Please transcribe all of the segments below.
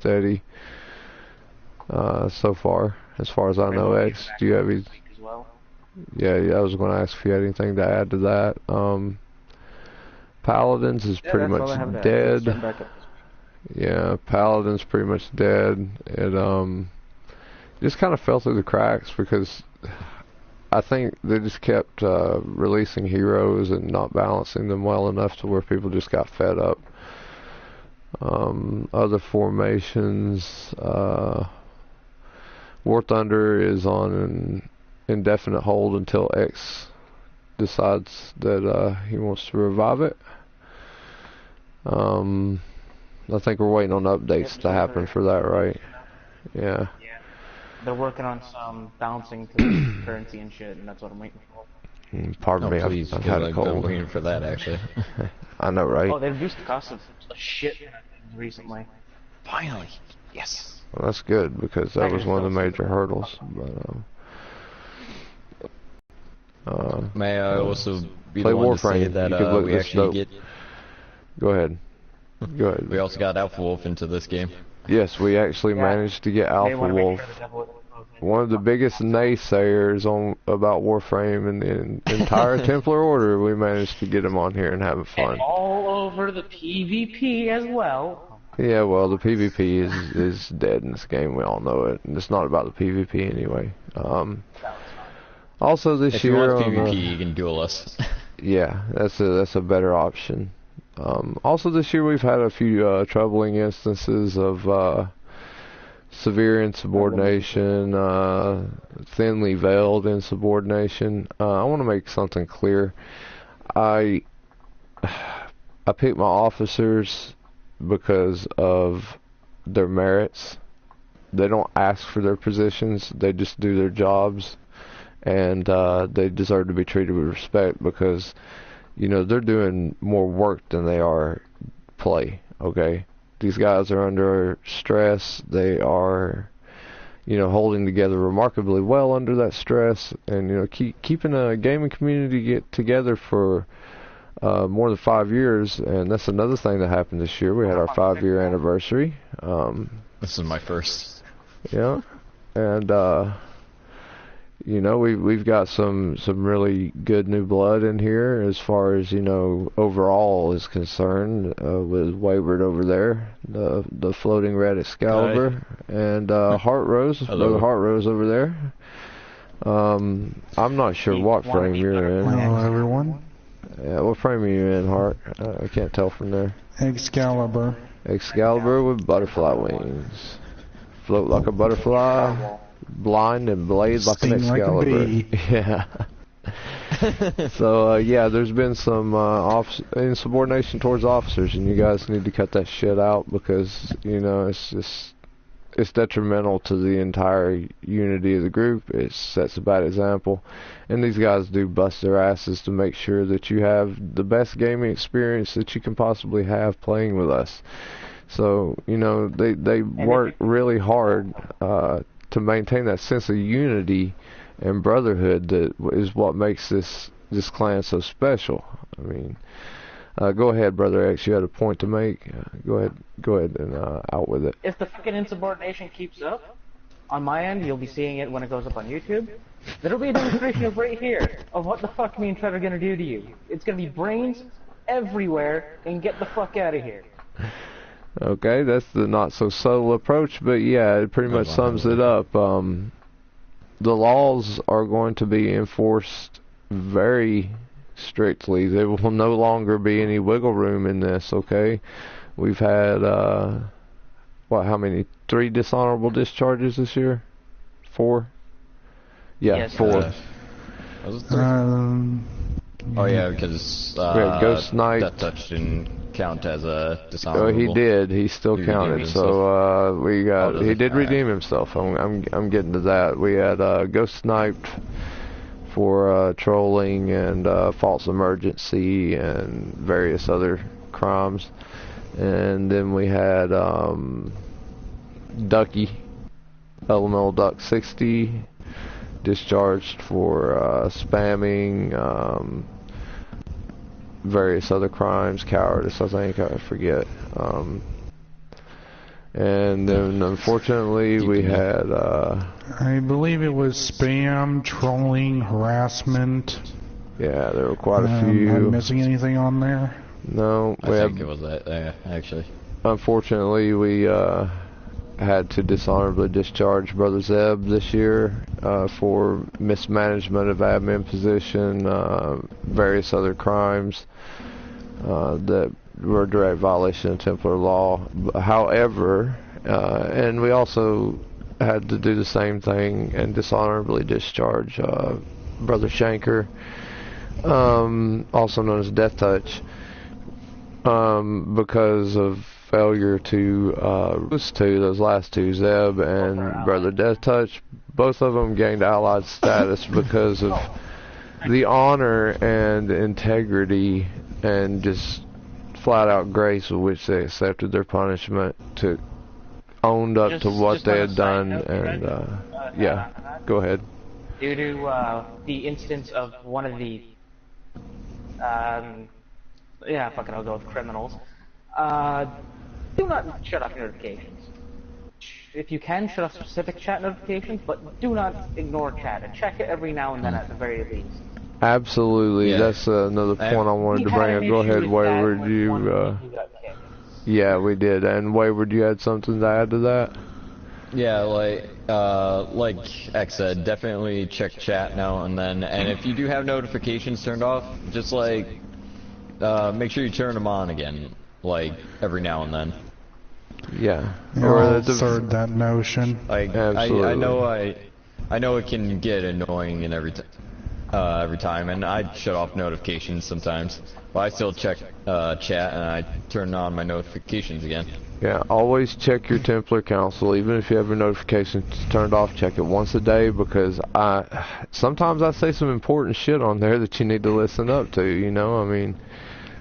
steady so far as I know. X, do you have any? Yeah, I was going to ask if you had anything to add to that. Paladins is pretty much dead. Yeah, Paladin's pretty much dead. It just kind of fell through the cracks because I think they just kept releasing heroes and not balancing them well enough to where people just got fed up. Other formations, War Thunder is on an indefinite hold until X decides that he wants to revive it. I think we're waiting on updates to happen for that, right? Yeah. Yeah. They're working on some balancing to the currency and shit, and that's what I'm waiting for. Pardon me, I've had a cold. I'm waiting for that, actually. I know, right? Oh, they reduced the cost of a shit recently. Finally. Yes. Well, that's good, because that was one of the major hurdles. But, may I also be play the one Warframe. to say that we actually get... Go ahead. Go ahead. We also got Alpha Wolf into this game. Yes, we actually managed to get Alpha Wolf. One of the biggest naysayers about Warframe and the entire Templar Order, we managed to get him on here and having fun. And all over the PvP as well. Yeah, well, the PvP is dead in this game. We all know it, and it's not about the PvP anyway. Also, this year, if you want PvP, you can duel us. Yeah, that's a better option. Also, this year we've had a few troubling instances of severe insubordination, thinly veiled insubordination. I want to make something clear. I pick my officers because of their merits. They don't ask for their positions, they just do their jobs, and they deserve to be treated with respect because, you know, they're doing more work than they are play, okay? These guys are under stress. They are, you know, holding together remarkably well under that stress, and, you know, keeping a gaming community together for more than 5 years, and that's another thing that happened this year. We had our 5-year anniversary. This is my first. Yeah, and you know, we've got some really good new blood in here as far as, you know, overall is concerned, with Wayward over there, the floating red Excalibur, and Heart Rose, Brother Heart Rose over there. I'm not sure what frame you're in. Hello, everyone. Yeah, what frame are you in, Heart? I can't tell from there. Excalibur. Excalibur with butterfly wings. Float like a butterfly. Blind and blade like an Excalibur. Yeah. So yeah, there's been some insubordination towards officers, and you guys need to cut that shit out because, you know, it's detrimental to the entire unity of the group. It sets a bad example, and these guys do bust their asses to make sure that you have the best gaming experience that you can possibly have playing with us. So, you know, they work really hard to maintain that sense of unity and brotherhood that is what makes this clan so special. I mean, go ahead, Brother X. You had a point to make. Go ahead and out with it. If the fucking insubordination keeps up, on my end, you'll be seeing it when it goes up on YouTube. There'll be a demonstration of right here of what the fuck me and Trevor are gonna do to you. It's gonna be brains everywhere, and get the fuck out of here. Okay, that's the not so subtle approach, but yeah, it pretty much sums it up. The laws are going to be enforced very strictly. There will no longer be any wiggle room in this, okay? We've had, how many? 3 dishonorable discharges this year? 4? Yeah, yes, 4. Was it 3? Oh yeah, because Ghost Knight. Death Touch didn't count as a dishonorable. Oh, he did. He still counted. So we got. He did redeem himself. I'm getting to that. We had Ghost Sniped for trolling and false emergency and various other crimes, and then we had Ducky, Elemental Duck 60, discharged for spamming. Various other crimes, cowardice, I think, I forget. And then unfortunately we had I believe it was spam, trolling, harassment. yeah, there were quite a few. Am I missing anything on there? No, I think it was that, actually. Unfortunately, we had to dishonorably discharge Brother Zeb this year for mismanagement of admin position, various other crimes that were a direct violation of Templar law. However, and we also had to do the same thing and dishonorably discharge Brother Shanker, also known as Death Touch, because of failure to those last two, Zeb and Brother Death Touch. Both of them gained allied status because of the honor and integrity and just flat out grace with which they accepted their punishment, owned up to what they had done, and yeah, go ahead. Due to the instance of one of the yeah, fucking I'll go with criminals. Do not shut off notifications. If you can, shut off specific chat notifications, but do not ignore chat, and check it every now and then at the very least. Absolutely, yeah. That's another point I wanted to bring up. Go ahead, Wayward. Yeah, we did. And Wayward, you had something to add to that? Yeah, like X said, definitely check chat now and then. And if you do have notifications turned off, just make sure you turn them on again, every now and then. Yeah. Or third that notion. Absolutely. I know it can get annoying and every time, and I shut off notifications sometimes, but I still check chat and I turn on my notifications again. Yeah, always check your Templar Council, even if you have your notifications turned off. Check it once a day, because sometimes I say some important shit on there that you need to listen up to. You know, I mean,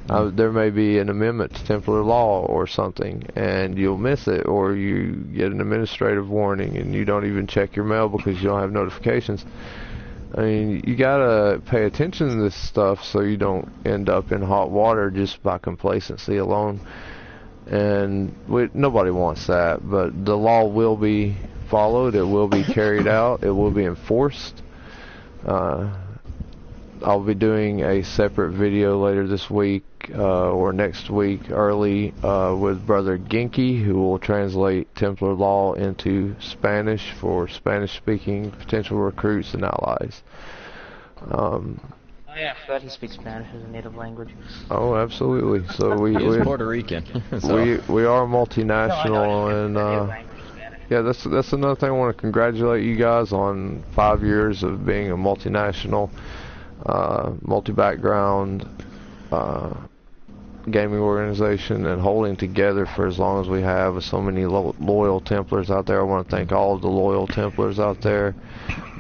there may be an amendment to Templar law or something, and you'll miss it, or you get an administrative warning and you don't even check your mail because you don't have notifications. I mean, you gotta pay attention to this stuff so you don't end up in hot water just by complacency alone. And nobody wants that, but the law will be followed, it will be carried out, it will be enforced. I'll be doing a separate video later this week or next week early with Brother Genki, who will translate Templar law into Spanish for Spanish-speaking potential recruits and allies. Oh yeah, I forgot he speaks Spanish as a native language. Oh, absolutely. So He's Puerto Rican. So. We are multinational, and yeah, that's another thing I want to congratulate you guys on. 5 years of being a multinational, multi-background gaming organization and holding together for as long as we have with so many loyal Templars out there. I want to thank all of the loyal Templars out there,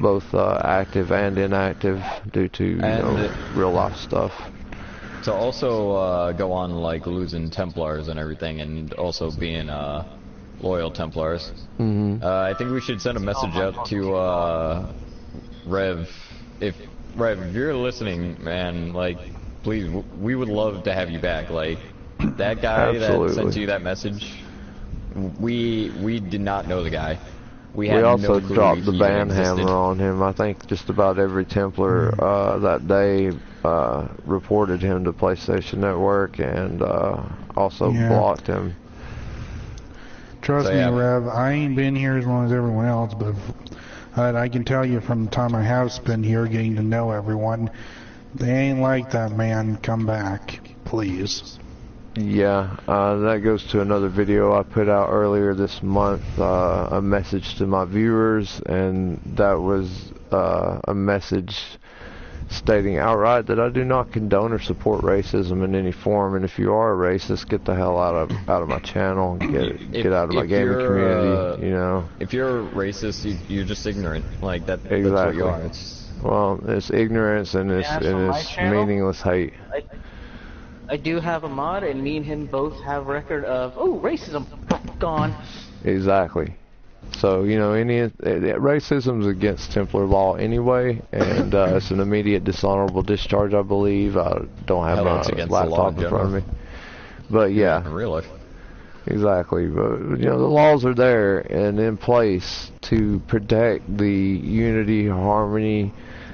both active and inactive, due to real life stuff. To also go on losing Templars and everything, and also being loyal Templars. Mm-hmm. I think we should send a message out to Rev. If you're listening, man, please, we would love to have you back. That guy that sent you that message, we did not know the guy. We also no dropped the ban hammer on him. I think just about every Templar that day reported him to PlayStation Network and also blocked him. Trust me, Rev, I ain't been here as long as everyone else, but I can tell you from the time I have spent here getting to know everyone, they ain't like that, man. Come back, please. Yeah, that goes to another video I put out earlier this month, a message to my viewers, and that was a message stating outright that I do not condone or support racism in any form, and if you are a racist, get the hell out of my channel, get out of my gaming community, you know. If you're a racist, you're just ignorant, Exactly. That's what you are. Well, it's ignorance and it's meaningless hate. I do have a mod, and me and him both have record of racism gone. Exactly. So, you know, racism's against Templar law anyway, and it's an immediate dishonorable discharge, I believe. I don't have my laptop in front of me. But yeah. In real life. Exactly, but you know the laws are there and in place to protect the unity, harmony,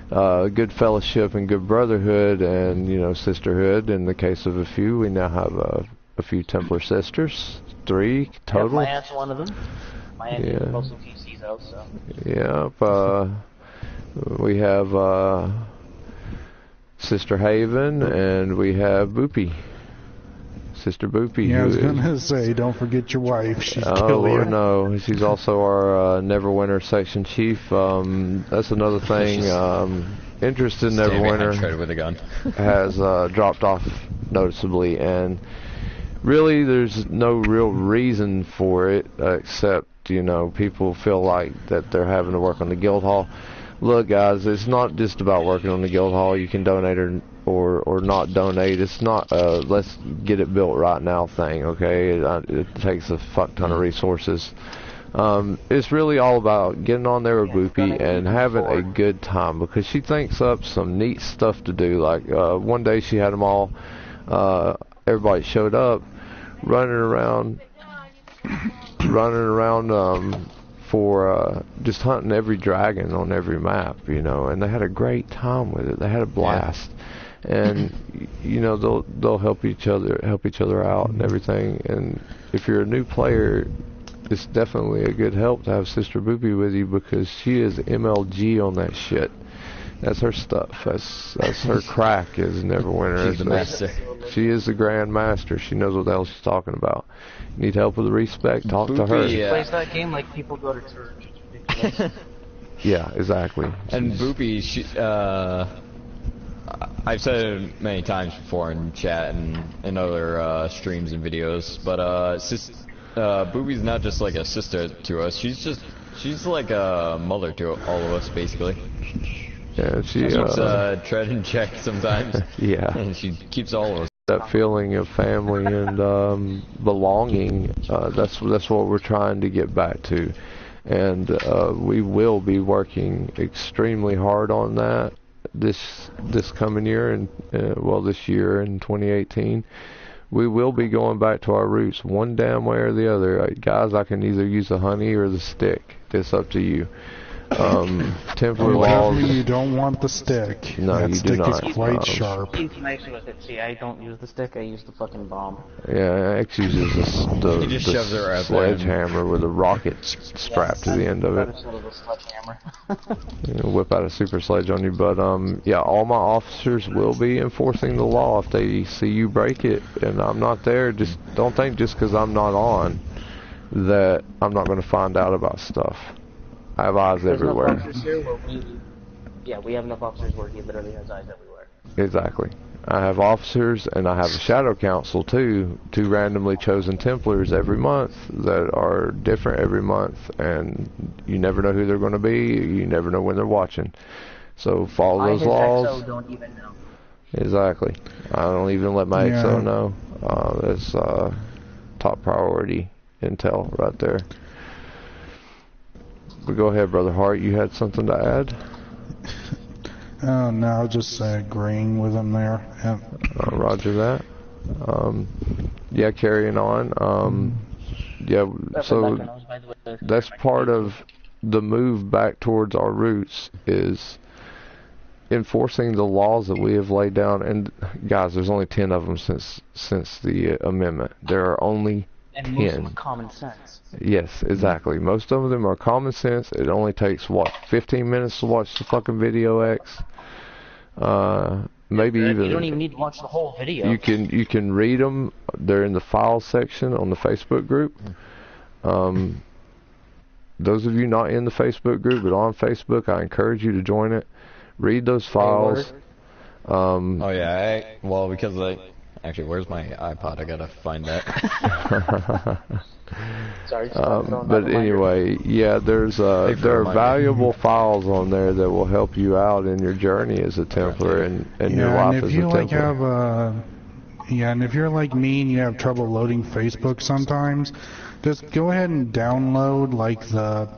good fellowship, and good brotherhood, and you know sisterhood. In the case of a few, we now have a few Templar sisters, 3 total. Yeah, my aunt's one of them. My aunt is mostly PCs out, so. Yep. We have Sister Haven, and we have Boopy. Sister Boopy. Yeah, I was gonna say, don't forget your wife. She's kill you. Oh no, she's also our Neverwinter section chief. That's another thing. Interest in Neverwinter with a gun. has dropped off noticeably, and really, there's no real reason for it except you know people feel like that they're having to work on the guild hall. Look, guys, it's not just about working on the guild hall. You can donate or not donate. It's not let's get it built right now thing, okay? It takes a fuck ton of resources. It's really all about getting on there with Boopy and having a good time because she thinks up some neat stuff to do. Like one day she had them all, everybody showed up running around for just hunting every dragon on every map, you know, and they had a great time with it. They had a blast, and you know they'll help each other out and everything. And if you're a new player, it's definitely a good help to have Sister Boopy with you because she is MLG on that shit. That's her stuff. That's her crack is Neverwinter. She's the master. She is the Grand Master. She knows what the hell she's talking about. You need help with the respect, talk to her. She plays that game like people go to church. It's ridiculous. Yeah, exactly. And Boopy, I've said it many times before in chat and in other streams and videos, but Boopy's not just like a sister to us. She's like a mother to all of us, basically. Yeah, she keeps tread in check sometimes. Yeah, and she keeps all of us. That feeling of family and belonging. That's what we're trying to get back to, and we will be working extremely hard on that this coming year and this year in 2018. We will be going back to our roots one damn way or the other. Guys, I can either use the honey or the stick. It's up to you. Templar laws. You don't want the stick. No, that you stick do not. is quite sharp. He's nice with it. See, I don't use the stick. I use the fucking bomb. Yeah, X uses the sledgehammer with a rocket strapped to the end of it. Whip out a super sledge on you. But yeah, all my officers will be enforcing the law if they see you break it, and I'm not there. Just don't think just because I'm not on that I'm not going to find out about stuff. I have eyes everywhere. We have enough officers where he literally has eyes everywhere. Exactly. I have officers and I have a shadow council too, 2 randomly chosen Templars every month that are different every month, and you never know who they're going to be, you never know when they're watching. So follow those laws. XO don't even know. Exactly. I don't even let my XO know. That's top priority intel right there. But go ahead, Brother Hart. You had something to add? No, just agreeing with him there. Yeah. Roger that. Yeah, carrying on. Yeah, so that's part of the move back towards our roots is enforcing the laws that we have laid down. And guys, there's only 10 of them since the amendment. There are only 10. And most of them common sense. Yes, exactly. Most of them are common sense. It only takes, 15 minutes to watch the fucking video, X? Maybe even... You don't even need to watch the whole video. You can read them. They're in the files section on the Facebook group. Those of you not in the Facebook group but on Facebook, I encourage you to join it. Read those files. Oh yeah, because actually, where's my iPod? I gotta find that. Sorry. But anyway, yeah, there are valuable files on there that will help you out in your journey as a Templar and your life as a Templar. And if you're like me and you have trouble loading Facebook sometimes, just go ahead and download the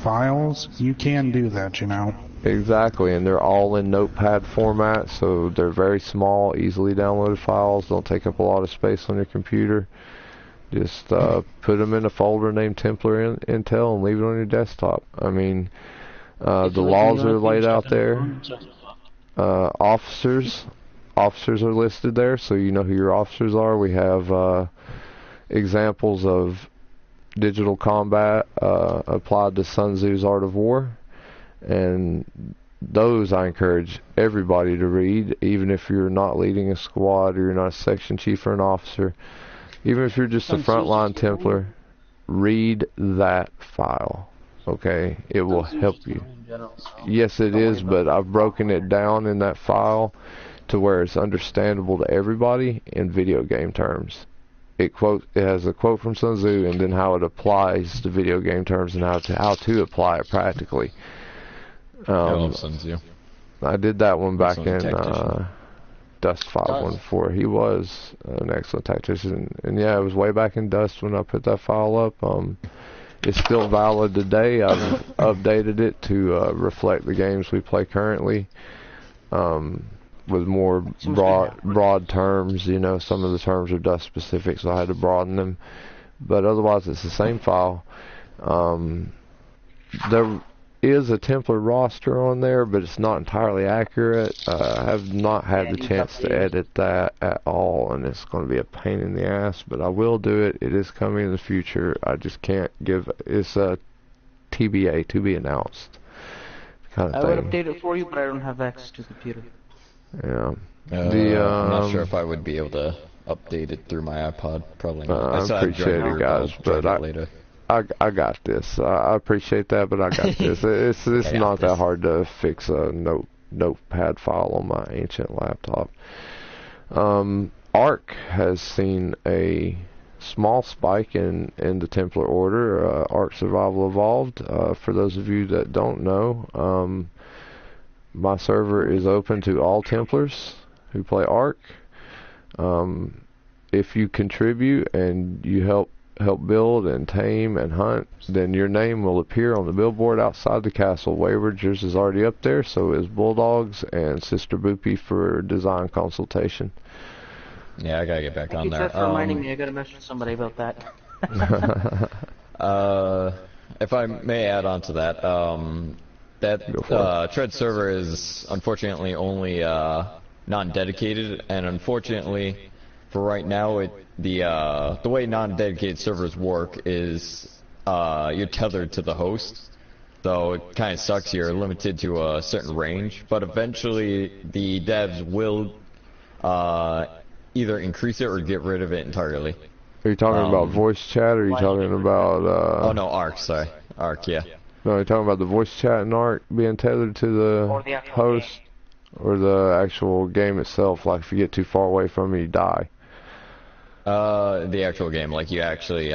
files. You can do that, you know. Exactly, and they're all in notepad format, so they're very small, easily downloaded files, don't take up a lot of space on your computer. Just put them in a folder named Templar Intel and leave it on your desktop. I mean, the laws are laid out there. Officers are listed there, so you know who your officers are. We have examples of digital combat applied to Sun Tzu's Art of War, and those I encourage everybody to read, even if you're not leading a squad or you're not a section chief or an officer. Even if you're just a frontline Templar, read that file. Okay, it will help you. Yes, it is, but I've broken it down in that file to where it's understandable to everybody in video game terms. It has a quote from Sun Tzu, and then how it applies to video game terms and how to apply it practically. I love Sun Tzu. I did that one back in Dust 514. He was an excellent tactician, and yeah, it was way back in Dust when I put that file up. It's still valid today. I've updated it to reflect the games we play currently, with more broad terms. You know, some of the terms are Dust specific, so I had to broaden them. But otherwise, it's the same file. There is a Templar roster on there, but it's not entirely accurate. I have not had the chance to edit that at all, and it's going to be a pain in the ass, but I will do it. It is coming in the future. I just can't give... It's a TBA, to be announced kind of thing. I would update it for you, but I don't have access to the computer. Yeah. I'm not sure if I would be able to update it through my iPod. Probably not. I appreciate it, guys, but I got this. I appreciate that, but I got this. It's not that hard to fix a notepad file on my ancient laptop. ARC has seen a small spike in the Templar Order. ARC Survival Evolved. For those of you that don't know, my server is open to all Templars who play ARC. If you contribute and you help build and tame and hunt, then your name will appear on the billboard outside the castle. Wayward, yours is already up there, so is Bulldogs and Sister Boopy for design consultation. Yeah, I gotta get back on there. Thanks for reminding me. I gotta message somebody about that. If I may add on to that, Tread server is unfortunately only non-dedicated, and unfortunately for right now, the way non-dedicated servers work is you're tethered to the host, so it kind of sucks. You're limited to a certain range, but eventually the devs will either increase it or get rid of it entirely. Are you talking about voice chat, or are you talking about... Oh no, ARC, sorry. ARC, yeah. No, you're talking about the voice chat and ARC being tethered to the host, or the actual game itself, like if you get too far away from it, you die? The actual game, like you actually,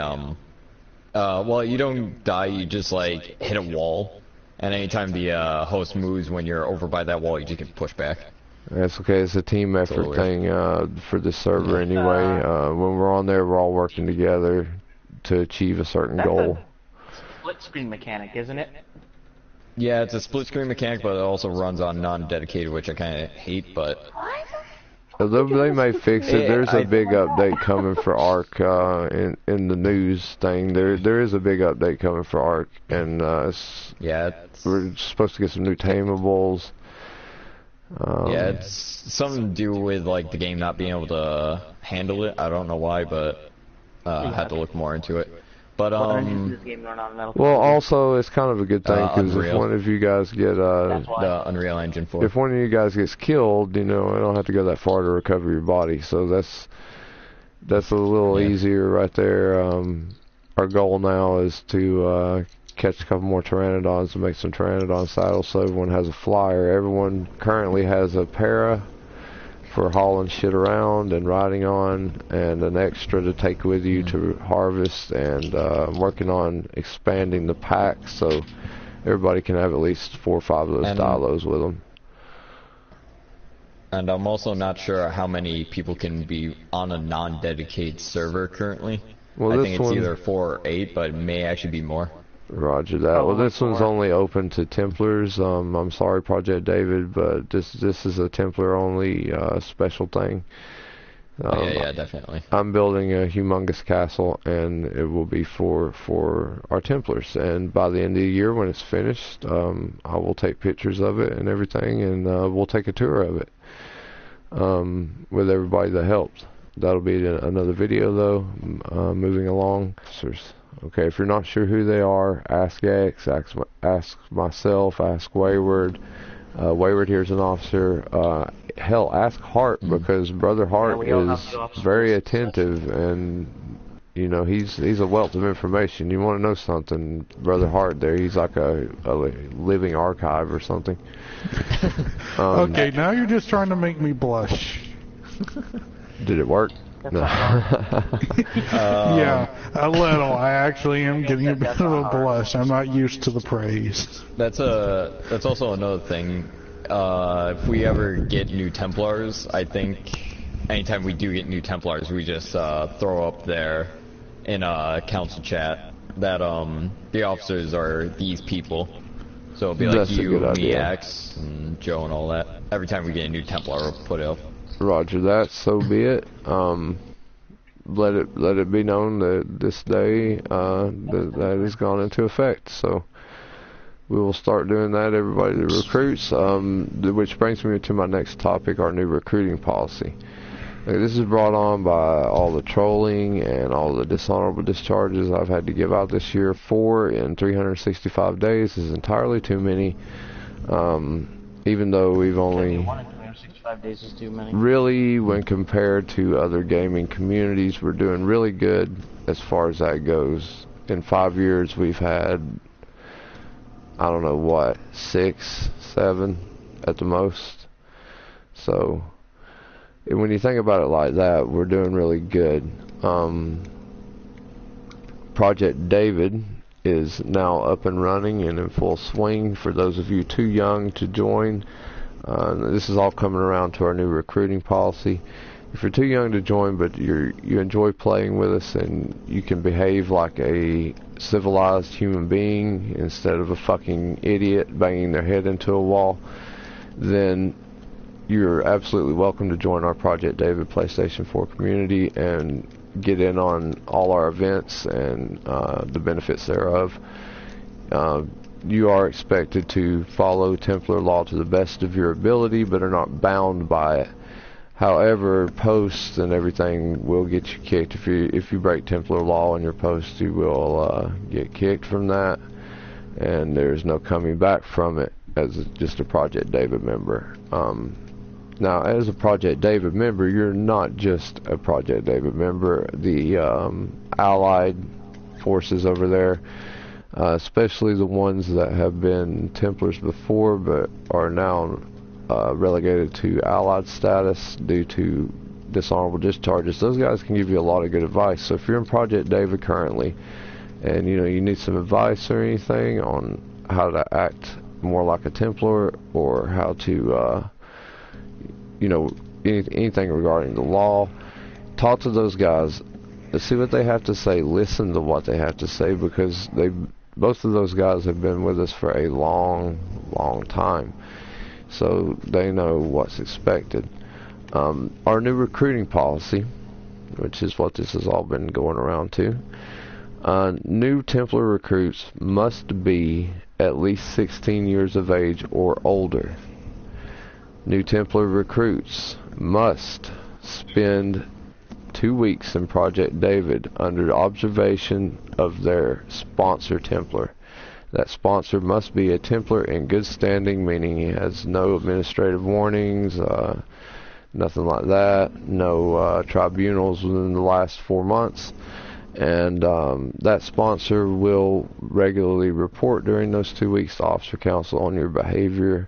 well, you don't die, you just like hit a wall, and anytime the host moves when you're over by that wall, you just get pushed back. That's okay, it's a team effort thing for this server anyway. When we're on there, we're all working together to achieve a certain goal. Split screen mechanic, isn't it? Yeah, it's a split screen mechanic, but it also runs on non-dedicated, which I kind of hate, but... They may fix it. There's a big update coming for ARC in the news thing. There is a big update coming for ARC, and we're supposed to get some new tamables. Yeah, it's something to do with like the game not being able to handle it. I don't know why, but I had to look more into it. But well, also it's kind of a good thing, because if one of you guys get the Unreal Engine 4, if one of you guys gets killed, you know, I don't have to go that far to recover your body. So that's a little easier right there. Our goal now is to catch a couple more Pteranodons and make some Pteranodon saddles, so everyone has a flyer. Everyone currently has a para for hauling shit around and riding on, and an extra to take with you to harvest, and I'm working on expanding the pack so everybody can have at least 4 or 5 of those dilos with them. And I'm also not sure how many people can be on a non-dedicated server currently. Well, I think it's either 4 or 8, but it may actually be more. Roger that. Well, this one's only open to Templars. I'm sorry, Project David, but this is a Templar only special thing. Yeah, definitely. I'm building a humongous castle, and it will be for our Templars. And by the end of the year, when it's finished, I will take pictures of it and everything, and we'll take a tour of it with everybody that helped. That'll be another video, though. Moving along. Okay, if you're not sure who they are, ask X, ask myself, ask Wayward. Wayward here's an officer. Hell, ask Hart, because Brother Hart is very attentive, and you know he's a wealth of information. You want to know something, Brother Hart there, he's like a living archive or something. Okay, now you're just trying to make me blush. Did it work? No. Yeah, a little. I actually am getting a bit of a blush. I'm not used to the praise. That's also another thing. If we ever get new Templars, I think anytime we do get new Templars, we just throw up there in a council chat that the officers are these people. So it'll be like you, me, X, and Joe, and all that. Every time we get a new Templar, we'll put it up. Roger that. So be it. Let it be known that this day that has gone into effect. So we will start doing that. Everybody that recruits. Which brings me to my next topic: our new recruiting policy. This is brought on by all the trolling and all the dishonorable discharges I've had to give out this year. 4 in 365 days is entirely too many. Even though we've only 5 days is too many. Really, when compared to other gaming communities, we're doing really good as far as that goes. In 5 years, we've had, I don't know what, 6, 7 at the most. So, when you think about it like that, we're doing really good. Project David is now up and running and in full swing. For those of you too young to join, this is all coming around to our new recruiting policy. If you're too young to join, but you enjoy playing with us and you can behave like a civilized human being instead of a fucking idiot banging their head into a wall, then you're absolutely welcome to join our Project David PlayStation 4 community and get in on all our events and the benefits thereof. You are expected to follow Templar law to the best of your ability, but are not bound by it. However, posts and everything will get you kicked. If you break Templar law on your post, you will get kicked from that, and there's no coming back from it as just a Project David member. Now, as a Project David member, you're not just a Project David member. The Allied forces over there, especially the ones that have been Templars before but are now relegated to Allied status due to dishonorable discharges, those guys can give you a lot of good advice. So if you're in Project David currently and you need some advice or anything on how to act more like a Templar, or how to anything regarding the law, talk to those guys, see what they have to say, listen to what they have to say, because both of those guys have been with us for a long time, so they know what's expected. Our new recruiting policy, which is what this has all been going around to, new Templar recruits must be at least 16 years of age or older. New Templar recruits must spend 2 weeks in Project David under observation of their sponsor Templar. That sponsor must be a Templar in good standing, meaning he has no administrative warnings, nothing like that, no tribunals within the last 4 months, and that sponsor will regularly report during those 2 weeks to Officer Council on your behavior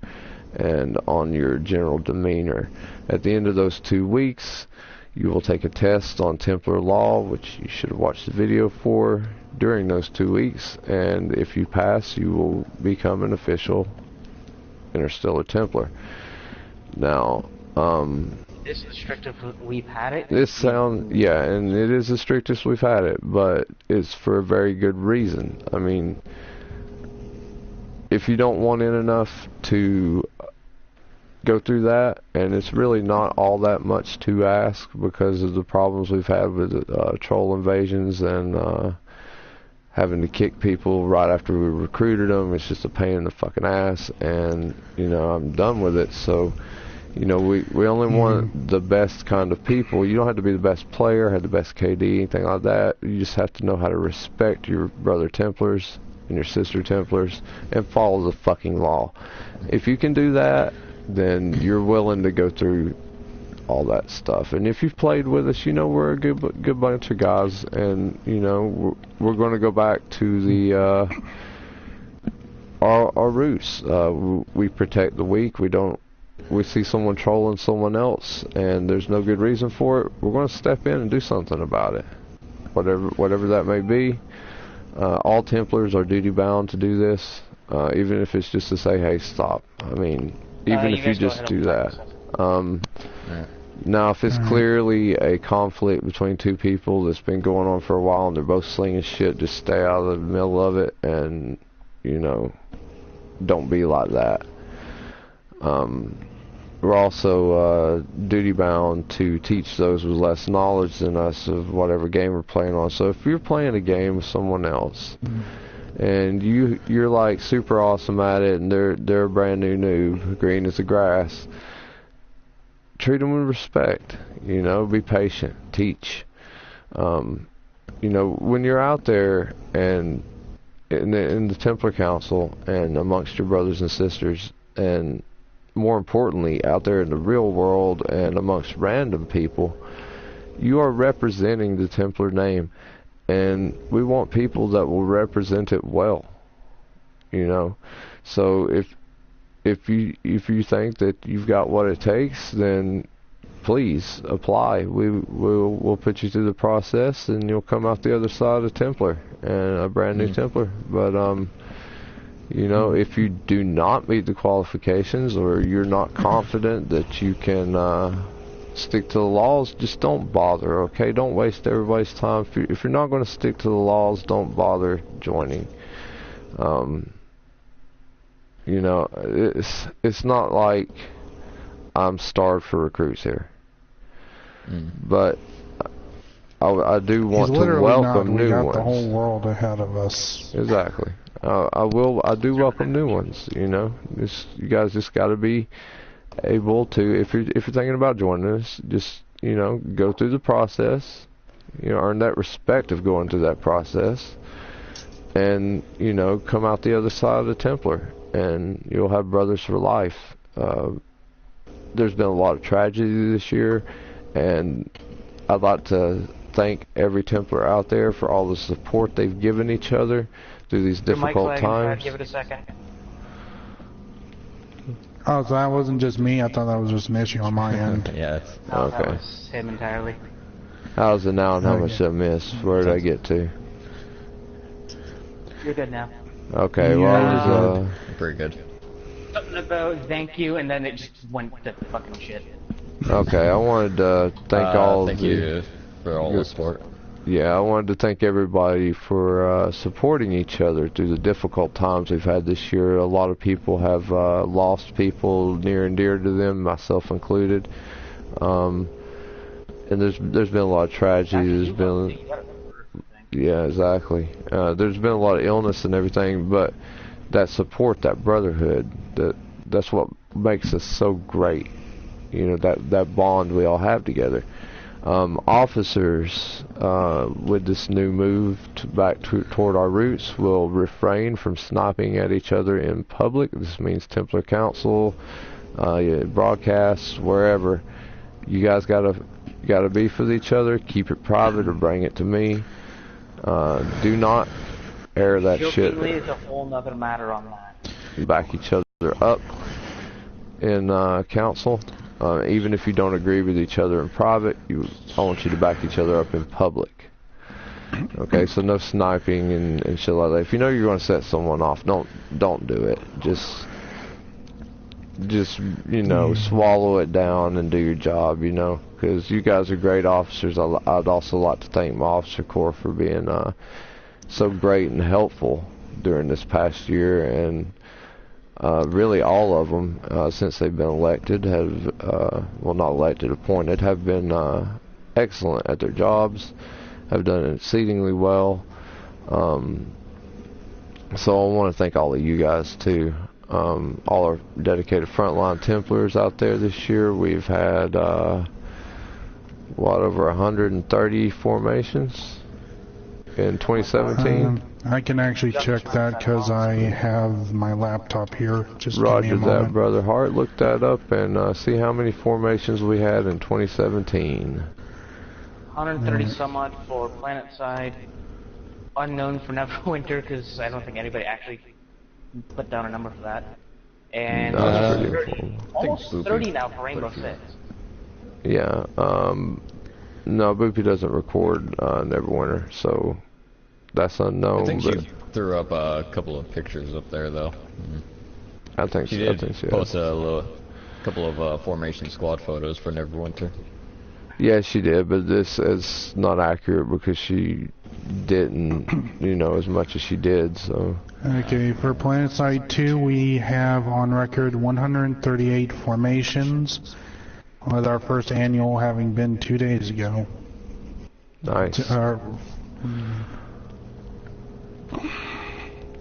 and on your general demeanor. At the end of those 2 weeks, you will take a test on Templar law, which you should have watched the video for during those 2 weeks, and if you pass, you will become an official Interstellar Templar. Now, this is the strictest we've had it. Yeah, and it is the strictest we've had it, but it's for a very good reason. I mean, if you don't want in enough to go through that, and it's really not all that much to ask because of the problems we've had with troll invasions and having to kick people right after we recruited them. It's just a pain in the fucking ass, and you know, I'm done with it. So you know, we only want the best kind of people. You don't have to be the best player, have the best KD, anything like that. You just have to know how to respect your brother Templars and your sister Templars and follow the fucking law. If you can do that, then you're willing to go through all that stuff. And if you've played with us, you know we're a good bunch of guys, and you know we're going to go back to the our roots. We protect the weak. We see someone trolling someone else, and there's no good reason for it. We're going to step in and do something about it, whatever that may be. All Templars are duty bound to do this, even if it's just to say, "Hey, stop." I mean, even if you just do that. Now, if it's clearly a conflict between two people that's been going on for a while and they're both slinging shit, just stay out of the middle of it, and you know, don't be like that. We're also duty bound to teach those with less knowledge than us of whatever game we're playing on. So if you're playing a game with someone else and you're like super awesome at it, and they're a brand new noob, green as the grass, treat them with respect. You know, be patient, teach. You know, when you're out there and in the Templar Council and amongst your brothers and sisters, and more importantly, out there in the real world and amongst random people, you are representing the Templar name, and we want people that will represent it well. You know, so if you think that you've got what it takes, then please apply. We'll put you through the process, and you'll come out the other side a Templar and a brand new Templar. But you know, if you do not meet the qualifications, or you're not confident that you can stick to the laws, just don't bother, okay? Don't waste everybody's time. If you're not going to stick to the laws, don't bother joining. You know, it's not like I'm starved for recruits here. But I do want to welcome new ones. We got the whole world ahead of us. Exactly. I do welcome new ones. You know, you guys just got to be able to, if you're thinking about joining us, just, you know, go through the process. You know, earn that respect of going through that process, and you know, come out the other side of the Templar, and you'll have brothers for life. There's been a lot of tragedy this year, and I'd like to thank every Templar out there for all the support they've given each other through these difficult times. Give it a second. Oh, so that wasn't just me? I thought that was just an issue on my end. Yeah. No, okay. that was him entirely. How's it now, and how much did I miss? Where did I get to? You're good now. Okay, well, I was, pretty good. Something about thank you, and then it just went to fucking shit. okay, I wanted to thank thank you for all the support. Yeah, I wanted to thank everybody for supporting each other through the difficult times we've had this year. A lot of people have lost people near and dear to them, myself included. And there's been a lot of tragedy. There's been, yeah, exactly. There's been a lot of illness and everything, but that support, that brotherhood, that's what makes us so great. You know, that bond we all have together. Officers, with this new move toward our roots, will refrain from sniping at each other in public. This means Templar Council, broadcasts, wherever. You guys gotta be for each other. Keep it private or bring it to me. Do not air that shit. Is a whole nother matter on that. Back each other up in council. Even if you don't agree with each other in private, I want you to back each other up in public. Okay, so no sniping and shit like that. If you know you're going to set someone off, don't do it. Just you know, swallow it down and do your job. You know, because you guys are great officers. I'd also like to thank my officer corps for being so great and helpful during this past year, and really all of them, since they've been elected, have, well, not elected, appointed, have been excellent at their jobs, have done exceedingly well. So I want to thank all of you guys too. All our dedicated frontline Templars out there this year. We've had over 130 formations in 2017. I can actually check that because I have my laptop here. Just Roger give me a that, moment. Brother Hart. Look that up and see how many formations we had in 2017. 130 some odd for planet side. Unknown for Neverwinter because I don't think anybody actually put down a number for that. And almost 30 now for Rainbow Six. Yeah. No, Boopy doesn't record Neverwinter, so that's unknown. I think but she threw up a couple of pictures up there, though. I think she did post a couple of formation squad photos for Neverwinter. Yeah, she did, but this is not accurate because she didn't, as much as she did, so. Okay, for Planet Side 2, we have on record 138 formations, with our first annual having been 2 days ago. Nice.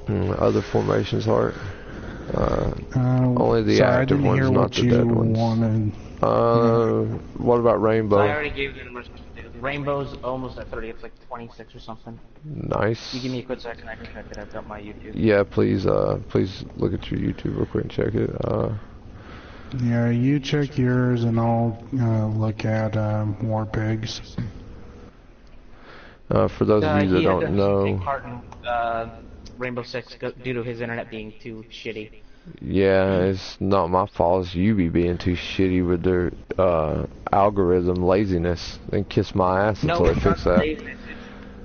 Other formations, Hart? Only the active ones, not the dead ones. What about Rainbow? I already gave you the numbers. Rainbow's almost at 30. It's like 26 or something. Nice. You give me a quick second, I can check it. I've got my YouTube. Yeah, please look at your YouTube real quick and check it. Yeah, you check yours and I'll look at War Pigs. For those of you that don't know, take part in Rainbow Six due to his internet being too shitty. Yeah, it's not my fault. It's UB being too shitty with their algorithm laziness. Then kiss my ass until they fix that.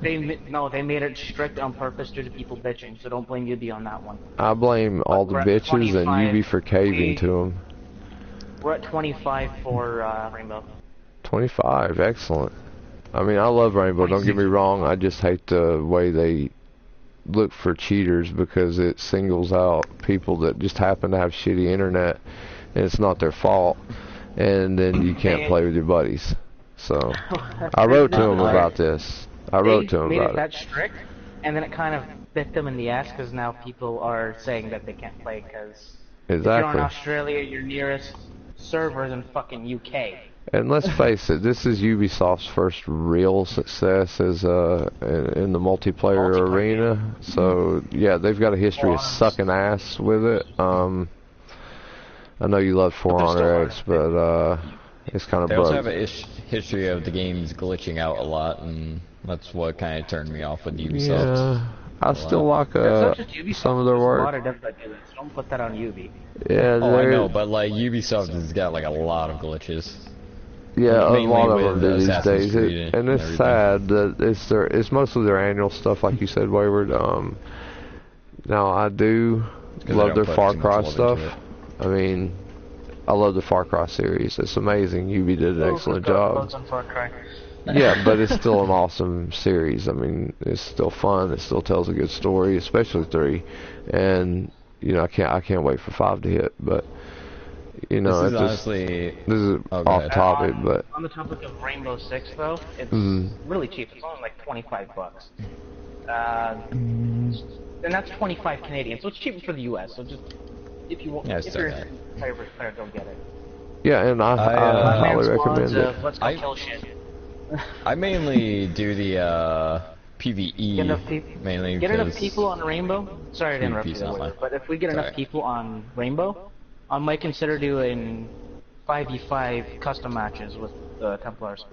They made it strict on purpose due to people bitching, so don't blame UB on that one. I blame all the bitches and UB for caving to them. We're at 25 for Rainbow. 25, excellent. I mean, I love Rainbow, don't get me wrong. I just hate the way they look for cheaters because it singles out people that just happen to have shitty internet and it's not their fault, and then you can't play with your buddies. So I wrote to them about this. They made it that strict, and then it kind of bit them in the ass because now people are saying that they can't play because if you're in Australia, your nearest server is in fucking UK. And let's face it, this is Ubisoft's first real success as in the multiplayer arena. So yeah, they've got a history of sucking ass with it. I know you love For Honor X, but it's kind of broke. They also have a history of the games glitching out a lot, and that's what kind of turned me off with Ubisoft. Yeah, I still like some of their work. A lot of them that do it, so don't put that on Ubi. Yeah, I know, but like Ubisoft has got like a lot of glitches. Yeah, a lot of them do these days, and it's sad that it's mostly their annual stuff, like you said, Wayward. Now I do love their Far Cry stuff. I mean, I love the Far Cry series. It's amazing. Ubi did an excellent job. Yeah, but it's still an awesome series. I mean, it's still fun. It still tells a good story, especially 3. And I can't wait for 5 to hit, but. This is honestly... This is off topic, but... On the topic of Rainbow Six, though, it's really cheap. It's only like $25. And that's 25 Canadian, so it's cheaper for the US. So just, if you want, if you're a favorite player, go get it. Yeah, and I highly recommend it. Let's go kill shit. I mainly do the PvE, mainly get enough people on Rainbow. Sorry to interrupt you, but if we get enough people on Rainbow, I might consider doing 5v5 custom matches with the Templars.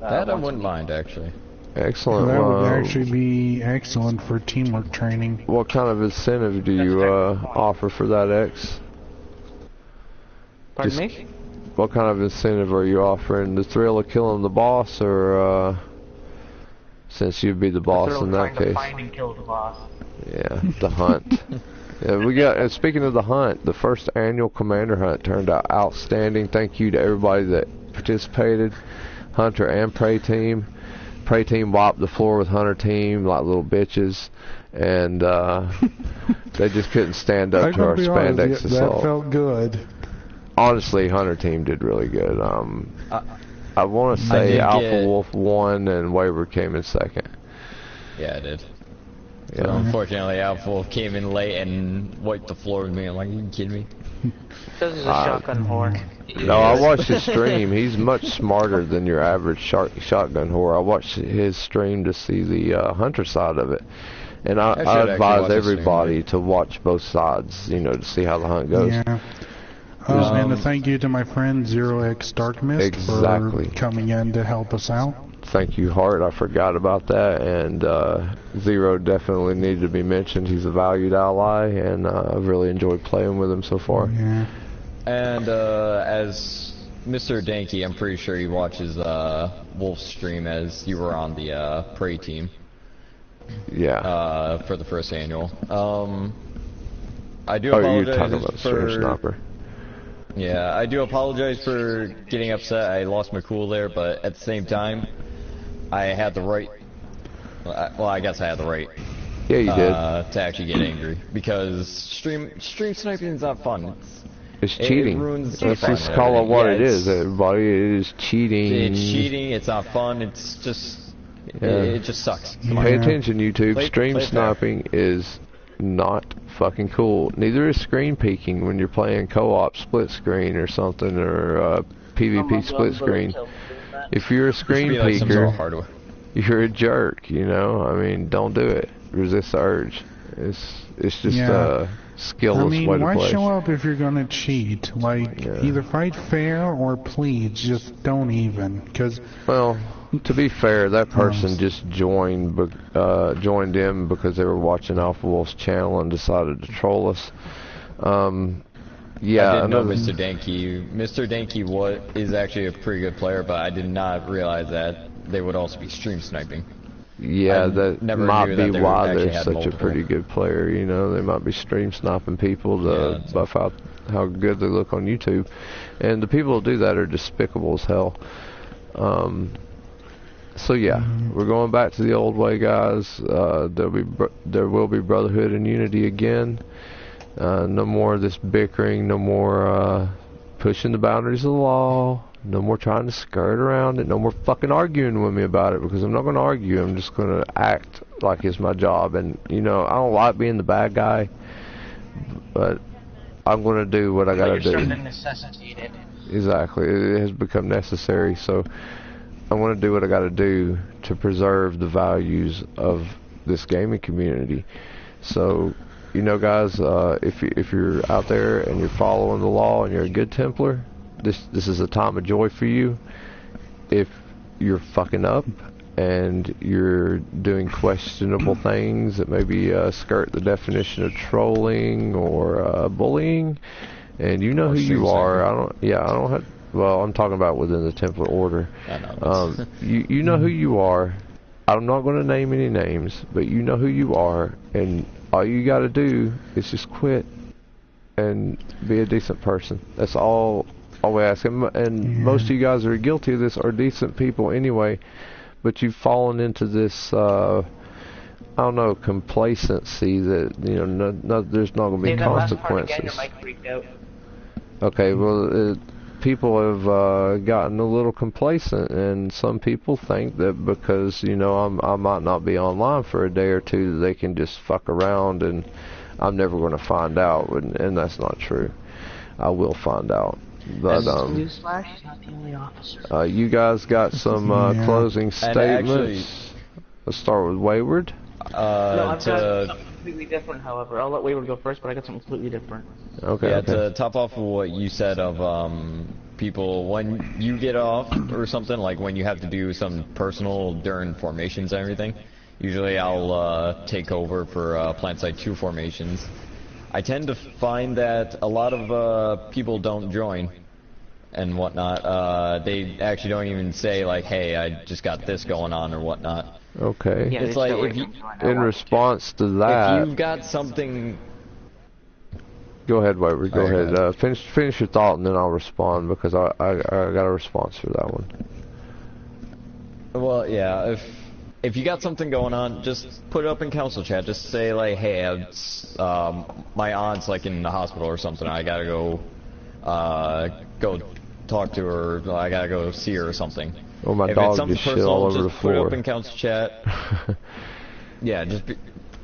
That I wouldn't mind, actually. Excellent. That would actually be excellent for teamwork training. What kind of incentive do you offer for that, X? Pardon me? What kind of incentive are you offering? The thrill of killing the boss, or since you'd be the boss in that case? Find and kill the boss. Yeah, the hunt. Yeah, we got. And speaking of the hunt, the first annual Commander hunt turned out outstanding. Thank you to everybody that participated, Hunter and Prey team. Prey team wiped the floor with Hunter team like little bitches, and they just couldn't stand up to our spandex assault. That felt good. Honestly, Hunter team did really good. I want to say Alpha Wolf won and Wayward came in second. Yeah, I did. Yeah. So unfortunately, Alpha Wolf came in late and wiped the floor with me. I'm like, are you kidding me? Because he's a shotgun whore. No, I watched his stream. He's much smarter than your average shotgun whore. I watched his stream to see the Hunter side of it. And I advise everybody to watch both sides, you know, to see how the hunt goes. Yeah. And a thank you to my friend 0x Darkmist for coming in to help us out. Thank you, Hart. I forgot about that, and Zero definitely needed to be mentioned. He's a valued ally, and I've really enjoyed playing with him so far. Yeah. And as Mr. Danky, I'm pretty sure he watches Wolf's stream as you were on the Prey team. Yeah. For the first annual. I do apologize you're talking about Stream Sniper. Yeah, I do apologize for getting upset. I lost my cool there, but at the same time, I had the right. Well, I guess I had the right. Yeah, you did. To actually get angry because stream sniping is not fun. It's cheating. It ruins Let's just call it what it is, everybody. It is cheating. It's cheating. It's not fun. It's just. It just sucks. Pay attention, YouTube. Stream sniping is not fucking cool. Neither is screen peeking when you're playing co-op split screen or something, or PvP split screen. If you're a screen peeker, you're a jerk, you know? I mean, don't do it. Resist the urge. It's just a skillless way to play. Why show up if you're gonna cheat? Like, either fight fair or please just don't even, because... Well, to be fair, that person just joined in because they were watching Alpha Wolf's channel and decided to troll us. Yeah, I didn't know Mr. Danky. Mr. Danky is actually a pretty good player, but I did not realize that they would also be stream sniping. Yeah, that might be why they're such a pretty good player. You know, they might be stream sniping people to buff out how good they look on YouTube, and the people who do that are despicable as hell. So yeah, we're going back to the old way, guys. There will be brotherhood and unity again. No more of this bickering. No more pushing the boundaries of the law. No more trying to skirt around it. No more fucking arguing with me about it, because I'm not going to argue. I'm just going to act like it's my job. And you know, I don't like being the bad guy, but I'm going to do what I got to do. You're starting to necessitate it. Exactly, it has become necessary. So I want to do what I got to do to preserve the values of this gaming community. So, you know, guys, if you're out there and you're following the law and you're a good Templar, this is a time of joy for you. If you're fucking up and you're doing questionable things that maybe skirt the definition of trolling or bullying, and you know who you are, I don't have. Well, I'm talking about within the Templar Order. I know. You know who you are. I'm not going to name any names, but you know who you are, and all you got to do is just quit and be a decent person. That's all we ask. And most of you guys that are guilty of this are decent people anyway, but you've fallen into this, I don't know, complacency that, you know, there's not going to be consequences. Okay, well, people have gotten a little complacent, and some people think that because, you know, I might not be online for a day or two, that they can just fuck around and I'm never going to find out, and that's not true. I will find out. But newsflash, he's not the only officer. You guys got some closing statements. Let's start with Wayward. No, I've got something completely different, however. I'll let Wayward go first, but I got something completely different. Okay. Yeah, to top off of what you said of people, when you get off or something, like when you have to do some personal during formations and everything, usually I'll take over for Plant Site 2 formations. I tend to find that a lot of people don't join and whatnot. They actually don't even say, like, hey, I just got this going on or whatnot. Okay. Yeah, it's like, if you, in response to that, if you've got something... Go ahead, Wayward. Go ahead. Finish your thought, and then I'll respond, because I got a response for that one. Well, yeah, if if you got something going on, just put it up in council chat. Just say like, hey, my aunt's like in the hospital or something. I gotta go talk to her. I gotta go see her or something. Or my dog just shit all over the floor. Put it up in council chat. Yeah,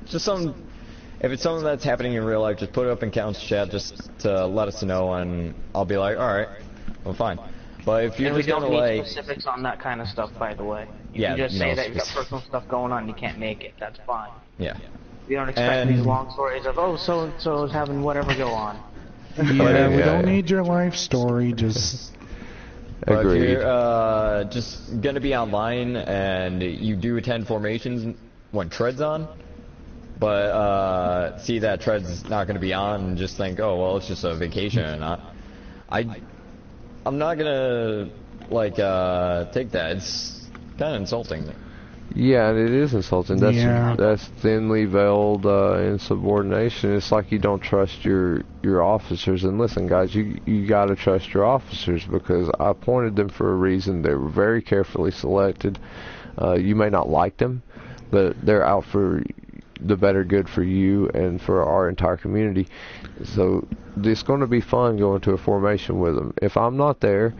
just some. If it's something that's happening in real life, just put it up in council chat just to let us know, and I'll be like, all right, well, fine. But if you're just gonna like, we don't need specifics on that kind of stuff, by the way. Yeah, you just say that you've got personal stuff going on, you can't make it. That's fine. Yeah. You don't expect these long stories of so and so is having whatever go on. Yeah, we don't need your life story. Just. But if you're just gonna be online and you do attend formations when Tread's on, but see that Tread's not gonna be on and just think, oh well, it's just a vacation. I'm not gonna like take that. It's kind of insulting. Yeah, it is insulting. That's thinly veiled insubordination. It's like you don't trust your officers. And listen, guys, you gotta trust your officers because I appointed them for a reason. They were very carefully selected. You may not like them, but they're out for the better good for you and for our entire community. So it's going to be fun going to a formation with them. If I'm not there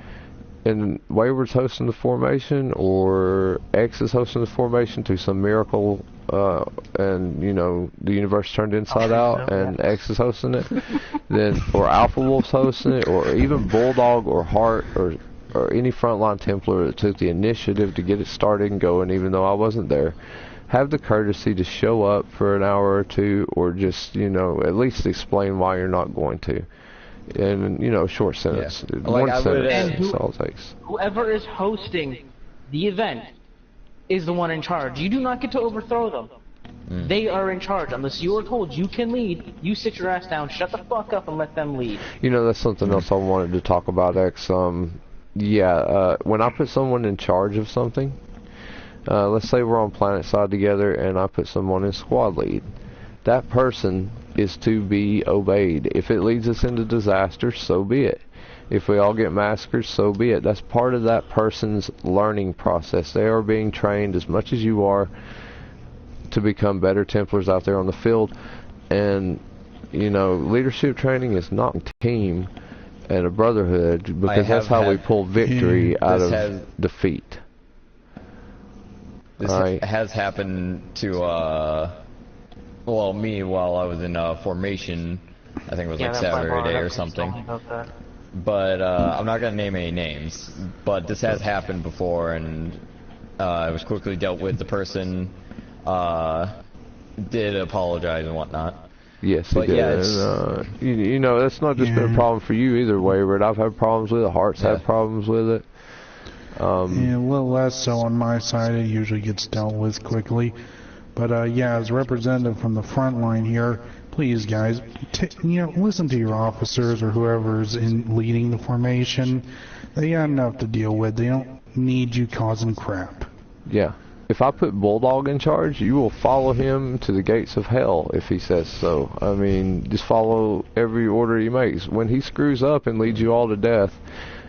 and Wayward's hosting the formation or X is hosting the formation to some miracle and you know the universe turned inside out and X is hosting it, then or Alpha Wolf's hosting it, or even Bulldog or Heart or any frontline Templar that took the initiative to get it started and going, even though I wasn't there, have the courtesy to show up for an hour or two, or just, you know, at least explain why you're not going to. And, you know, short sentence. Yeah. One like sentence, that's all it takes. Whoever is hosting the event is the one in charge. You do not get to overthrow them. They are in charge. Unless you are told you can lead, you sit your ass down, shut the fuck up, and let them lead. You know, that's something else I wanted to talk about, X. When I put someone in charge of something, let's say we're on planet side together and I put someone in squad lead. That person is to be obeyed. If it leads us into disaster, so be it. If we all get massacred, so be it. That's part of that person's learning process. They are being trained as much as you are to become better Templars out there on the field. And, you know, leadership training is not a team and a brotherhood, because that's how we pull victory out of defeat. This has happened to, me while I was in formation. I think it was like Saturday or something. But I'm not going to name any names. But this has happened before, and it was quickly dealt with. The person did apologize and whatnot. Yes, he did. Yeah, you know, that's not just been a problem for you either, Wayward. I've had problems with it. Heart's had problems with it. Yeah, a little less so on my side. It usually gets dealt with quickly. But as a representative from the front line here, please, guys, listen to your officers or whoever's leading the formation. They got enough to deal with. They don't need you causing crap. Yeah. If I put Bulldog in charge, you will follow him to the gates of hell if he says so. I mean, just follow every order he makes. When he screws up and leads you all to death,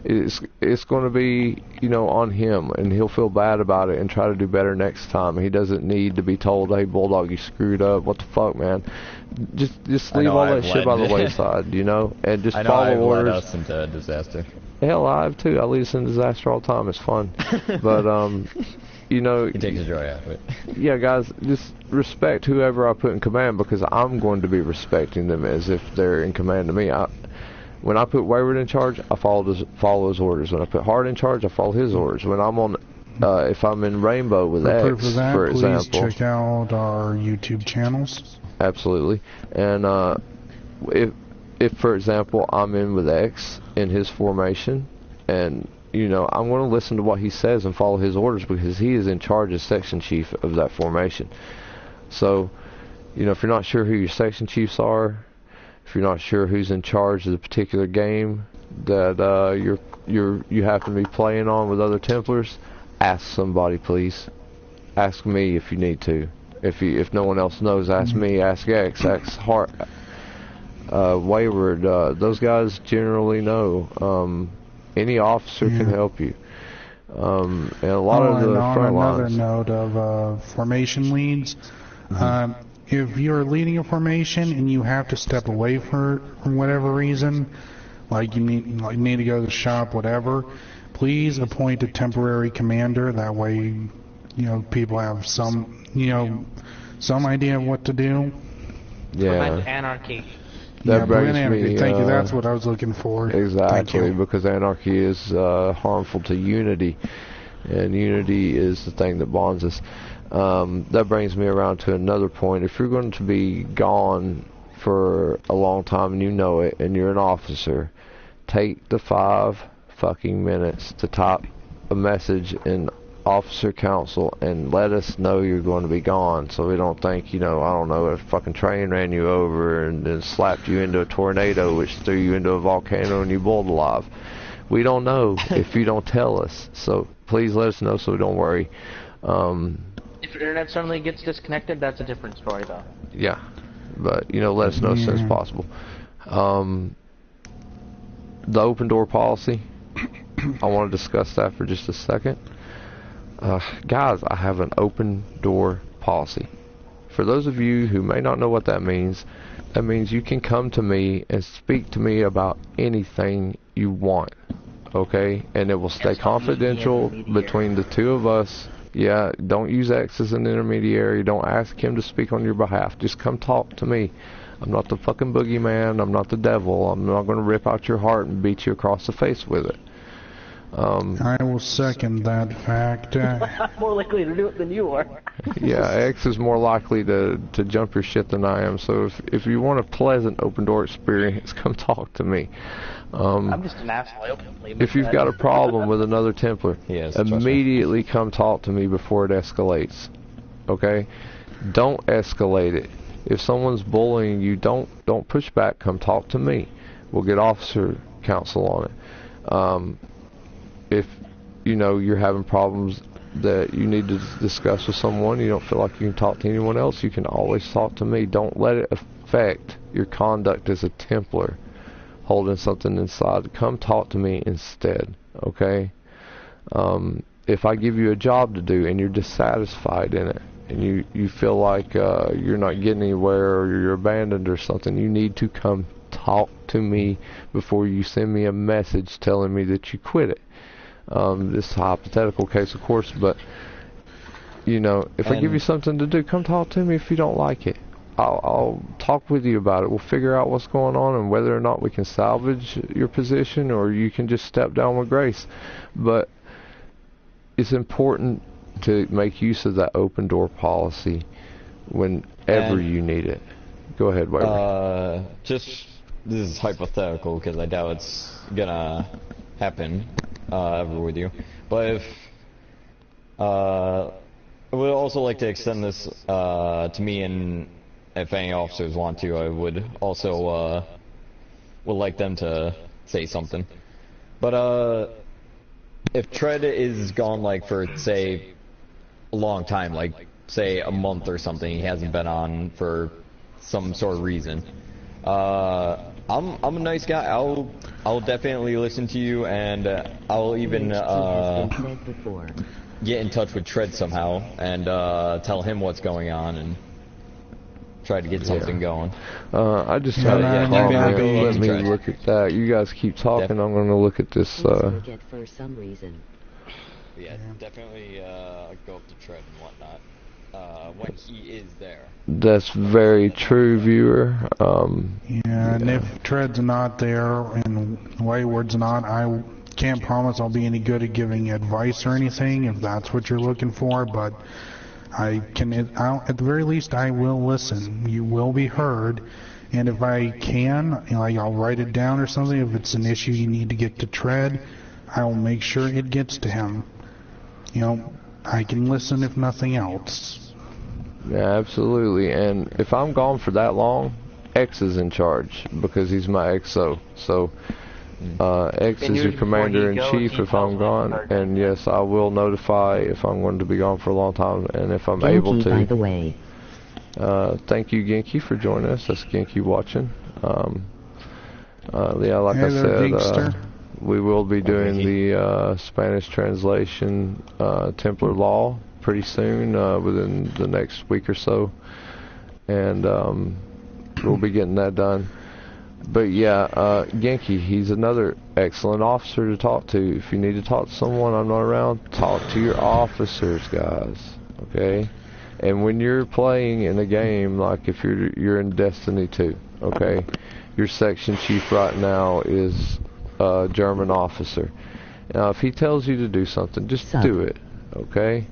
it's going to be, you know, on him, and he'll feel bad about it and try to do better next time. He doesn't need to be told, hey, Bulldog, you screwed up. What the fuck, man? Just leave all that shit by the wayside, you know, and just follow orders. Led us into disaster. Hell, I have too. I lead us into disaster all the time. It's fun. But, you know, he takes the joy out of it. Yeah, guys, just respect whoever I put in command, because I'm going to be respecting them as if they're in command of me. When I put Wayward in charge, I follow his orders. When I put Hart in charge, I follow his orders. When I'm on, if I'm in Rainbow with X, for example, please check out our YouTube channels. Absolutely. And if for example I'm in with X in his formation, and you know, I'm going to listen to what he says and follow his orders, because he is in charge as section chief of that formation. So, you know, if you're not sure who your section chiefs are, if you're not sure who's in charge of the particular game that you happen to be playing on with other Templars, ask somebody, please. Ask me if you need to. If no one else knows, ask me, ask X, ask Hart, Wayward. Those guys generally know. Any officer can help you. And a lot of the front lines. On another note of formation leads, if you're leading a formation and you have to step away for whatever reason, like you need to go to the shop, whatever, please appoint a temporary commander. That way, people have some idea of what to do. Yeah. Prevent anarchy. That brings me. Thank you. That's what I was looking for. Exactly, because anarchy is harmful to unity, and unity is the thing that bonds us. That brings me around to another point. If you're going to be gone for a long time and you know it, and you're an officer, take the 5 fucking minutes to type a message in officer council and let us know you're going to be gone, so we don't think, I don't know, a fucking train ran you over and then slapped you into a tornado which threw you into a volcano and you boiled alive. We don't know if you don't tell us, so please let us know so we don't worry. If your internet suddenly gets disconnected, that's a different story though. Yeah, but let us know as soon as possible. The open door policy, I want to discuss that for just a second. Guys, I have an open door policy. For those of you who may not know what that means you can come to me and speak to me about anything you want, okay? And it will stay confidential between the two of us. Yeah, don't use X as an intermediary. Don't ask him to speak on your behalf. Just come talk to me. I'm not the fucking boogeyman. I'm not the devil. I'm not going to rip out your heart and beat you across the face with it. I will second that fact. I'm more likely to do it than you are. Yeah, X is more likely to jump your shit than I am. So if you want a pleasant open door experience, come talk to me. I'm just an asshole. If you've got a problem with another Templar, immediately come talk to me before it escalates. Okay? Don't escalate it. If someone's bullying you, don't push back. Come talk to me. We'll get officer counsel on it. If you're having problems that you need to discuss with someone, you don't feel like you can talk to anyone else, you can always talk to me. Don't let it affect your conduct as a Templar holding something inside. Come talk to me instead, okay? If I give you a job to do and you're dissatisfied in it, and you feel like you're not getting anywhere or you're abandoned or something, you need to come talk to me before you send me a message telling me that you quit it. This is a hypothetical case, of course, but if I give you something to do, come talk to me if you don't like it. I'll talk with you about it. We'll figure out what's going on and whether or not we can salvage your position or you can just step down with grace. But it's important to make use of that open door policy whenever you need it. Go ahead, Waver. This is hypothetical because I doubt it's gonna happen ever with you. But if I would also like to extend this to me, and if any officers want to, I would also would like them to say something. But if Tread is gone like for say a long time, like say a month or something, he hasn't been on for some sort of reason, I'm a nice guy. I'll definitely listen to you, and I'll even get in touch with Tread somehow and tell him what's going on and try to get something going. I just had a comment. Let me look at that. You guys keep talking. I'm going to look at this. For some reason. Yeah, definitely go up to Tread and whatnot when he is there. That's very true, viewer. And if Tread's not there and Wayward's not, I can't promise I'll be any good at giving advice or anything if that's what you're looking for, but at the very least I will listen. You will be heard, and if I can, I'll write it down or something. If it's an issue you need to get to Tread, I will make sure it gets to him. I can listen if nothing else. Yeah, absolutely. And if I'm gone for that long, X is in charge because he's my XO. So X is your commander-in-chief if I'm gone, and yes, I will notify if I'm going to be gone for a long time, and if I'm able to. By the way. Thank you, Genki, for joining us. That's Genki watching. Yeah, like hey I there, said, we will be doing the Spanish translation Templar Law pretty soon, within the next week or so, and we'll be getting that done. But yeah, Genki, he's another excellent officer to talk to. If you need to talk to someone, I'm not around, talk to your officers, guys, okay? And when you're playing in a game, like if you're in Destiny 2, okay, your section chief right now is a German officer. Now, if he tells you to do something, just do it, okay?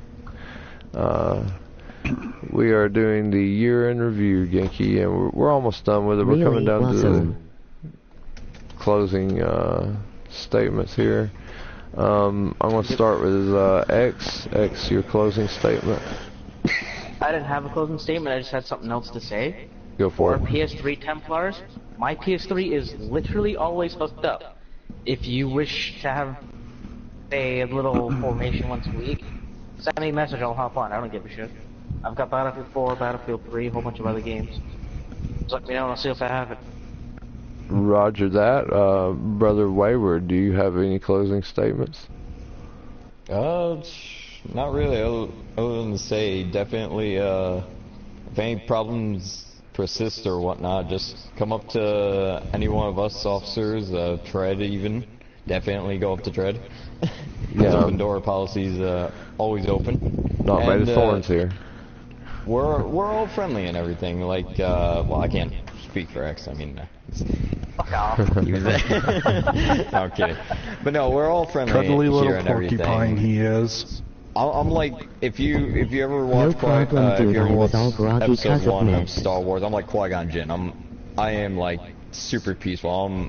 We are doing the year in review, Genki, and we're almost done with it. We're coming down to the closing statements here. I'm going to start with X, your closing statement. I didn't have a closing statement, I just had something else to say. Go for it. PS3 Templars, my PS3 is literally always hooked up. If you wish to have a little formation once a week, send me a message, I'll hop on, I don't give a shit. I've got Battlefield 4, Battlefield 3, a whole bunch of other games. Just let me know and I'll see if I have it. Roger that. Brother Wayward, do you have any closing statements? Not really, other than to say, definitely, if any problems persist or whatnot, just come up to any one of us officers, Tread even, definitely go up to Tread. Yeah. Open door policy's always open. Not made of thorns here. We're all friendly and everything, like, well, I can't speak for X, I mean, Fuck off. No, I'm kidding. But no, we're all friendly Cuddly here little and porcupine everything. he is. I'm like, if you ever watch episode 1 of Star Wars, I'm like Qui-Gon Jinn. I am like super peaceful.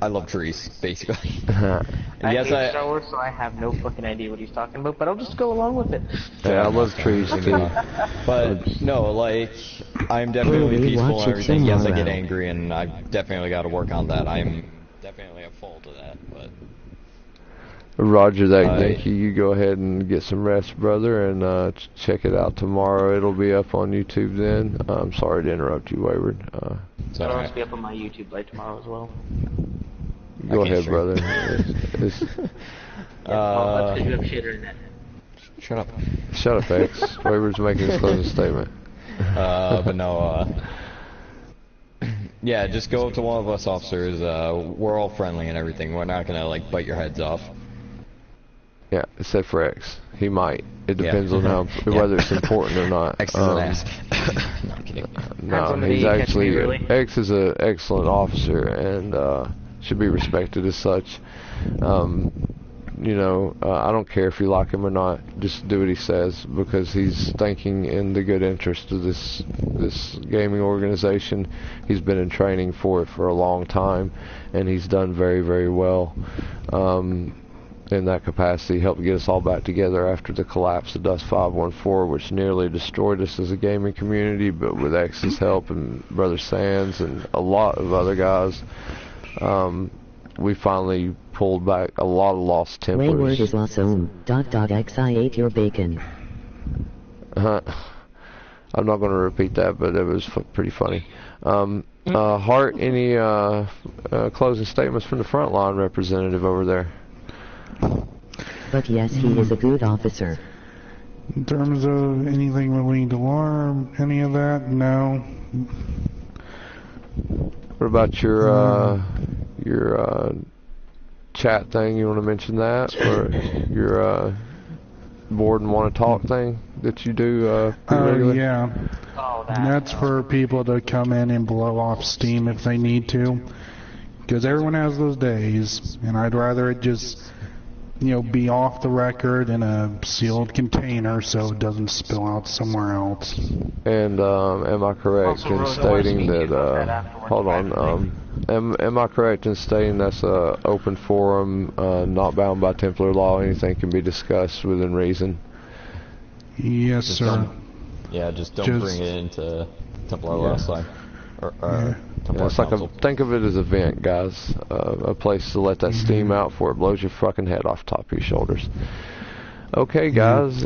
I love trees, basically. I hate Star Wars, so I have no fucking idea what he's talking about, but I'll just go along with it. Yeah, I love trees too. But no, like, I'm definitely peaceful and everything. Yes, I get angry, and I definitely got to work on that. I'm definitely at fault of that, but. Roger that, Genki. You go ahead and get some rest, brother, and check it out tomorrow. It'll be up on YouTube then. I'm sorry to interrupt you, Wayward. It'll also be up on my YouTube by tomorrow as well. Go ahead, brother. That's because you have shit internet. Shut up. Shut up, X. Wayward's making his closing statement. But no, yeah, just go up to one of us officers. We're all friendly and everything. We're not gonna, like, bite your heads off. Yeah, except for X. He might. It depends on how whether it's important or not. X is an ass. No, I'm kidding. No, he's actually X is an excellent officer and should be respected as such. You know, I don't care if you like him or not. Just do what he says because he's thinking in the good interest of this gaming organization. He's been in training for it for a long time, and he's done very, very well. In that capacity, helped get us all back together after the collapse of Dust 514, which nearly destroyed us as a gaming community, but with X's help and Brother Sands and a lot of other guys, we finally pulled back a lot of lost Templars. Wayward is awesome. X, I ate your bacon. I'm not going to repeat that, but it was pretty funny. Hart, any closing statements from the frontline representative over there? But yes, he is a good officer. In terms of anything relating to alarm, any of that, no. What about your chat thing? You want to mention that, or your board and want to talk thing that you do regularly? Yeah. Oh, that's for people to come in and blow off steam if they need to, because everyone has those days, and I'd rather it just, you know, be off the record in a sealed container so it doesn't spill out somewhere else. And am I correct in stating that? Hold on. Am I correct in stating that's a open forum, not bound by Templar law? Anything can be discussed within reason. Yes, sir. Just don't bring it into Templar law side. It's like think of it as a vent, guys. A place to let that steam out before it blows your fucking head off top of your shoulders. Okay, guys.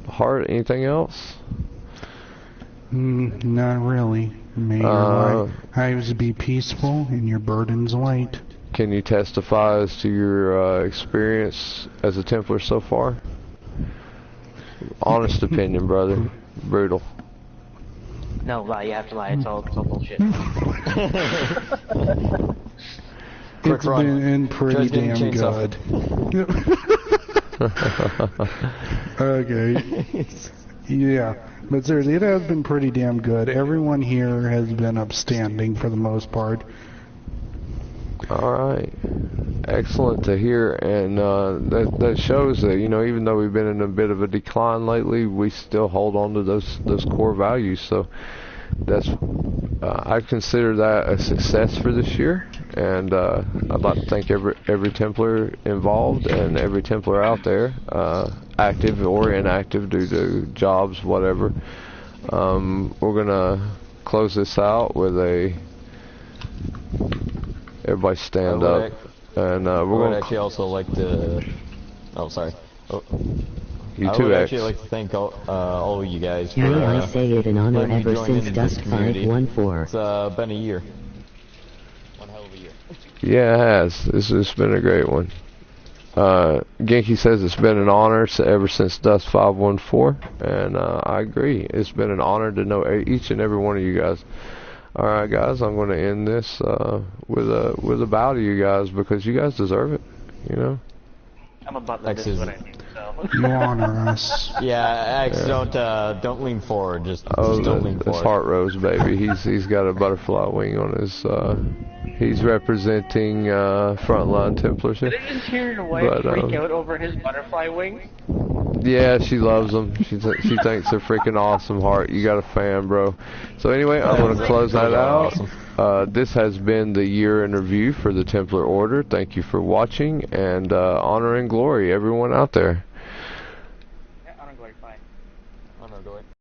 Hart, anything else? Not really. May your lives be peaceful and your burdens light. can you testify as to your experience as a Templar so far? Honest opinion, brother. Brutal. No, lie. You have to lie. It's all bullshit. It's been pretty damn good. Okay. Yeah, but seriously, it has been pretty damn good. Everyone here has been upstanding for the most part. Alright. Excellent to hear, and that shows that, you know, even though we've been in a bit of a decline lately, we still hold on to those core values. So that's I consider that a success for this year, and I'd like to thank every Templar involved and every Templar out there, active or inactive due to jobs, whatever. We're gonna close this out with a everybody stand up, and we're gonna actually also like to. Oh, sorry. Oh. You I too, would X. actually like to thank all of you guys for Can I say it in honor letting me ever join since into this Dust community. 514. It's been a year. One hell of a year. Yeah, it has. It's been a great one. Genki says it's been an honor ever since Dust 514, and I agree. It's been an honor to know each and every one of you guys. All right, guys, I'm going to end this with a bow to you guys because you guys deserve it. You know. I'm a butler. This is what I think. So. You honor us. Yeah, X, don't lean forward. Just Oh, don't lean that's forward. Heart Rose, baby. He's got a butterfly wing on his. He's representing frontline Templars. Did I just hear your wife freak out over his butterfly wings? Yeah, she loves them. She thinks they're freaking awesome. Heart, you got a fan, bro. So anyway, I'm going to close that out. This has been the year in review for the Templar Order. Thank you for watching, and honor and glory, everyone out there.